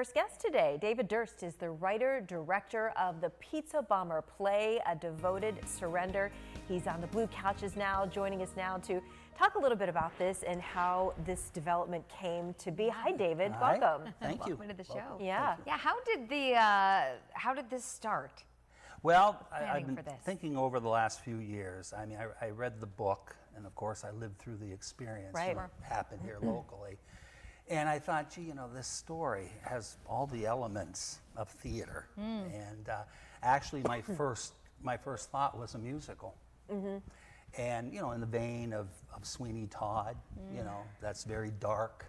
first guest today. David Durst is the writer-director of the Pizza Bomber play, A Devoted Surrender. He's on the blue couches now, joining us now to talk a little bit about this and how this development came to be. Hi, David. Hi. Welcome. Thank you. Welcome to the show. Yeah. Yeah. How did this start? Well, Planning I've been for this. thinking over the last few years. I mean, I read the book, and of course, I lived through the experience Right. when it happened here locally. And I thought, gee, this story has all the elements of theater. And actually, my first thought was a musical. And in the vein of Sweeney Todd, that's very dark,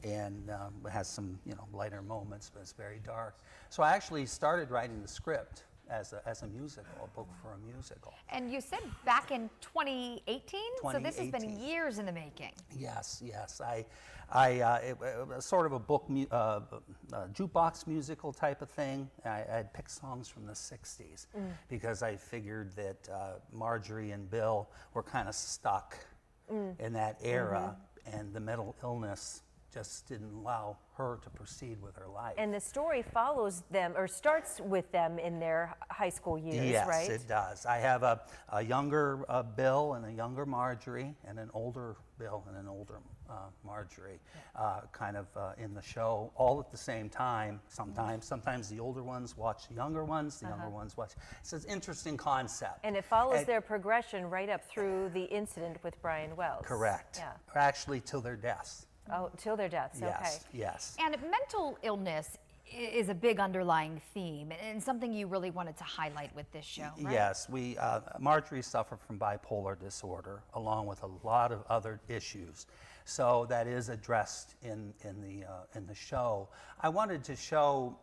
and has some lighter moments, but it's very dark. So I actually started writing the script as a musical, a book for a musical. And you said back in 2018? So this has been 2018. years in the making. Yes. It was sort of a book, jukebox musical type of thing. I'd picked songs from the 60s because I figured that Marjorie and Bill were kind of stuck in that era, and the mental illness just didn't allow her to proceed with her life. And the story follows them, or starts with them in their high school years, Yes, right? it does. I have a younger Bill and a younger Marjorie, and an older Bill and an older Marjorie, kind of in the show, all at the same time. Sometimes the older ones watch the younger ones, the younger ones watch. It's an interesting concept. And it follows their progression right up through the incident with Brian Wells. Correct. Yeah. Actually, till their deaths. Oh, till their deaths. Yes, Okay. yes. And mental illness is a big underlying theme and something you really wanted to highlight with this show, right? Yes, Marjorie suffered from bipolar disorder along with a lot of other issues. So that is addressed in the show. I wanted to show,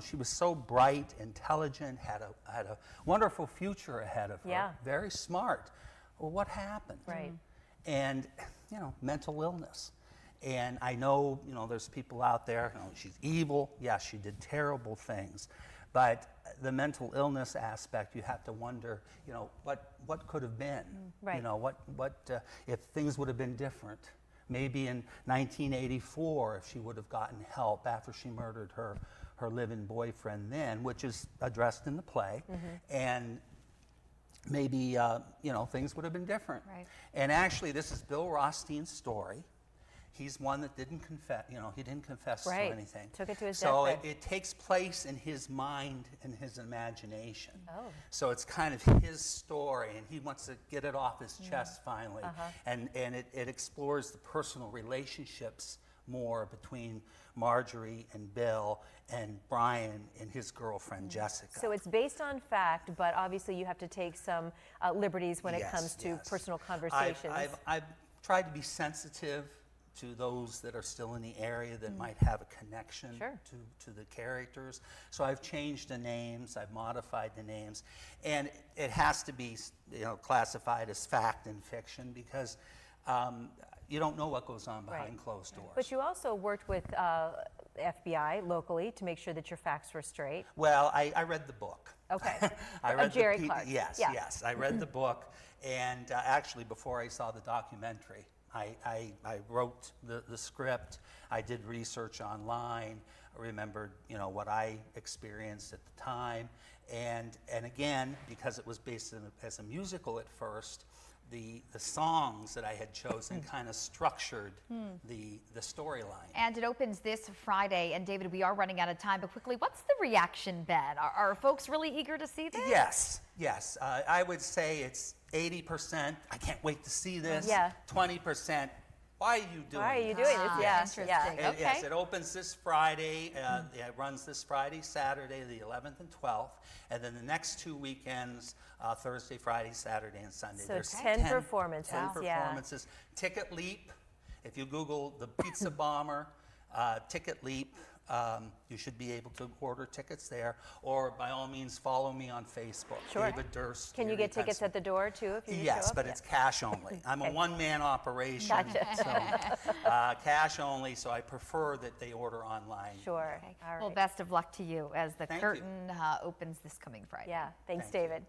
she was so bright, intelligent, had a wonderful future ahead of her. Yeah. Very smart. Well, what happened? Right. And mental illness. And I know, there's people out there, she's evil. Yes, she did terrible things. But the mental illness aspect, you have to wonder, what could have been? Right. What if things would have been different? Maybe in 1984, if she would have gotten help after she murdered her live-in boyfriend then, which is addressed in the play. And maybe, things would have been different. Right. And actually, this is Bill Rothstein's story. He's one that didn't confess, he didn't confess Right. to anything. Took it to his So deathbed. it takes place in his mind and his imagination. Oh. So it's kind of his story, and he wants to get it off his chest finally. And it explores the personal relationships more between Marjorie and Bill and Brian and his girlfriend Jessica. So it's based on fact, but obviously you have to take some liberties when it Yes, comes to yes. personal conversations. I've tried to be sensitive to those that are still in the area that might have a connection Sure. to the characters. So I've changed the names, I've modified the names, and it has to be classified as fact and fiction because you don't know what goes on behind closed doors. But you also worked with FBI locally to make sure that your facts were straight. Well, I read the book. Okay. I read Jerry the, Clark. Yes, Yeah. yes. I read the book, and actually before I saw the documentary, I wrote the script. I did research online. I remembered, what I experienced at the time, and again, because it was based as a musical at first, the songs that I had chosen kind of structured the storyline. And it opens this Friday. And David, we are running out of time, but quickly, what's the reaction been? Are folks really eager to see this? Yes. I would say it's 80%. I can't wait to see this. Yeah. 20%. Why are you doing Why are you this? doing this? Yeah. Interesting. Yeah. And Okay. yes, it opens this Friday. It runs this Friday, Saturday, the 11th and 12th, and then the next 2 weekends, Thursday, Friday, Saturday, and Sunday. So There's 10 performances. 10 Yeah. performances. Ticket Leap. If you Google the Pizza Bomber, Ticket Leap, you should be able to order tickets there, or by all means follow me on Facebook. Sure. David Durst. Can you Erie, get tickets at the door too if you show Yes, up? but it's cash only. I'm a one-man operation. Gotcha. So, cash only, so I prefer that they order online. Sure. Okay. All right. Well, best of luck to you as the Thank you. curtain opens this coming Friday. Yeah. Thanks, Thank you. David.